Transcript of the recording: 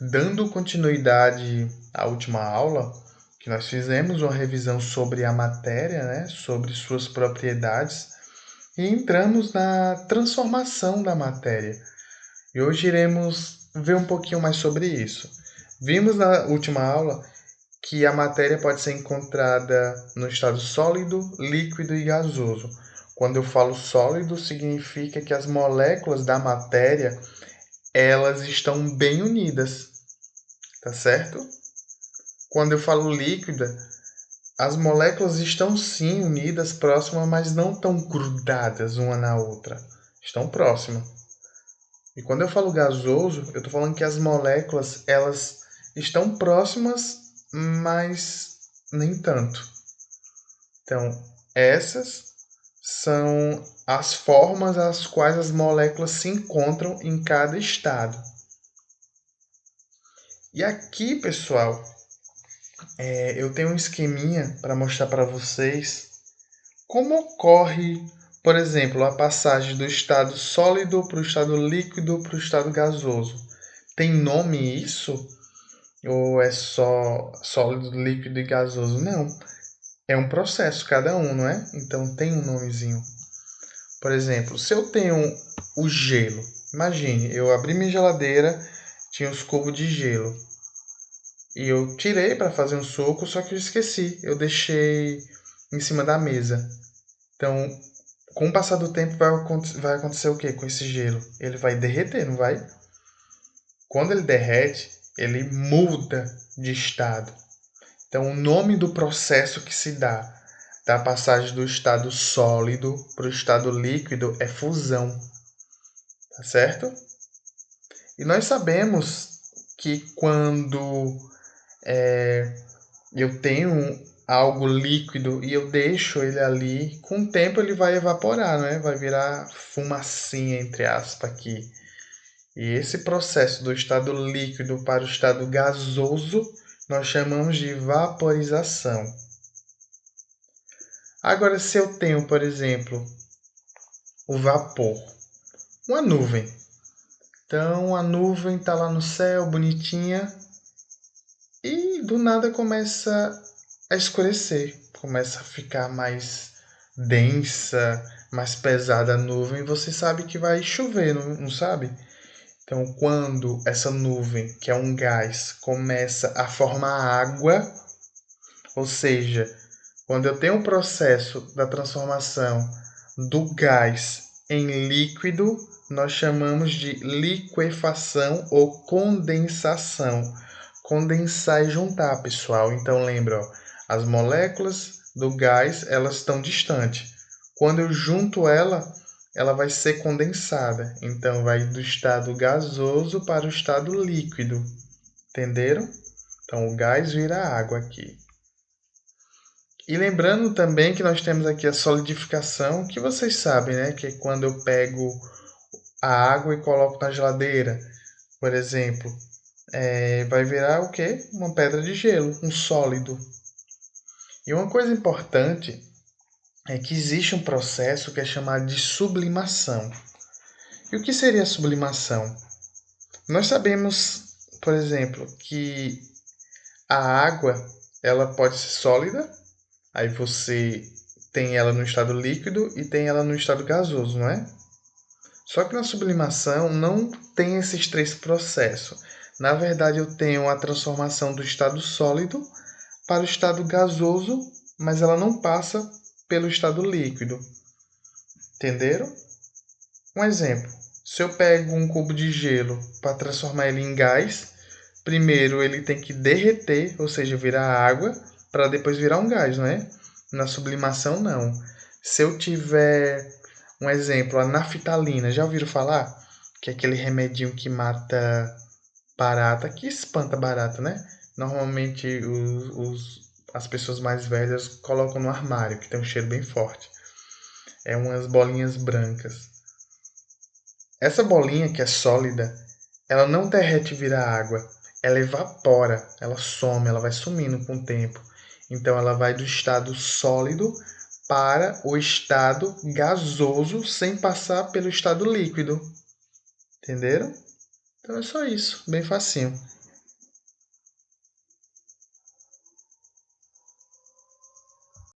Dando continuidade à última aula, que nós fizemos uma revisão sobre a matéria, né, sobre suas propriedades, e entramos na transformação da matéria. E hoje iremos ver um pouquinho mais sobre isso. Vimos na última aula que a matéria pode ser encontrada no estado sólido, líquido e gasoso. Quando eu falo sólido, significa que as moléculas da matéria, elas estão bem unidas, tá certo? Quando eu falo líquida, as moléculas estão sim unidas, próximas, mas não tão grudadas uma na outra. Estão próximas. E quando eu falo gasoso, eu estou falando que as moléculas elas estão próximas, mas nem tanto. Então, essas são as formas às quais as moléculas se encontram em cada estado. E aqui, pessoal, eu tenho um esqueminha para mostrar para vocês como ocorre, por exemplo, a passagem do estado sólido para o estado líquido para o estado gasoso. Tem nome isso? Ou é só sólido, líquido e gasoso? Não. É um processo, cada um, não é? Então tem um nomezinho. Por exemplo, se eu tenho o gelo, imagine, eu abri minha geladeira, tinha os cubos de gelo. E eu tirei para fazer um suco, só que eu esqueci. Eu deixei em cima da mesa. Então, com o passar do tempo, vai acontecer o que com esse gelo? Ele vai derreter, não vai? Quando ele derrete, ele muda de estado. Então, o nome do processo que se dá da passagem do estado sólido para o estado líquido é fusão, tá certo? E nós sabemos que quando eu tenho algo líquido e eu deixo ele ali, com o tempo ele vai evaporar, né? Vai virar fumacinha, entre aspas, aqui. E esse processo do estado líquido para o estado gasoso nós chamamos de vaporização. Agora, se eu tenho, por exemplo, o vapor, uma nuvem. Então, a nuvem está lá no céu, bonitinha, e do nada começa a escurecer, começa a ficar mais densa, mais pesada a nuvem. Você sabe que vai chover, não sabe? Então, quando essa nuvem, que é um gás, começa a formar água, ou seja, quando eu tenho o processo da transformação do gás em líquido, nós chamamos de liquefação ou condensação. Condensar e juntar, pessoal. Então lembra, ó, as moléculas do gás, elas estão distantes. Quando eu junto ela vai ser condensada. Então vai do estado gasoso para o estado líquido. Entenderam? Então o gás vira água aqui. E lembrando também que nós temos aqui a solidificação, que vocês sabem, né? Que é quando eu pego a água e coloco na geladeira, por exemplo, vai virar o quê? Uma pedra de gelo, um sólido. E uma coisa importante é que existe um processo que é chamado de sublimação. E o que seria a sublimação? Nós sabemos, por exemplo, que a água ela pode ser sólida, aí você tem ela no estado líquido e tem ela no estado gasoso, não é? Só que na sublimação não tem esses três processos. Na verdade, eu tenho a transformação do estado sólido para o estado gasoso, mas ela não passa pelo estado líquido. Entenderam? Um exemplo: se eu pego um cubo de gelo para transformar ele em gás, primeiro ele tem que derreter, ou seja, virar água, para depois virar um gás, não é? Na sublimação, não. Se eu tiver um exemplo, a naftalina, já ouviram falar? Que é aquele remedinho que mata barata, que espanta barata, né? Normalmente as pessoas mais velhas colocam no armário, que tem um cheiro bem forte. É umas bolinhas brancas. Essa bolinha que é sólida, ela não derrete e vira água. Ela evapora, ela some, ela vai sumindo com o tempo. Então ela vai do estado sólido para o estado gasoso sem passar pelo estado líquido. Entenderam? Então é só isso, bem facinho.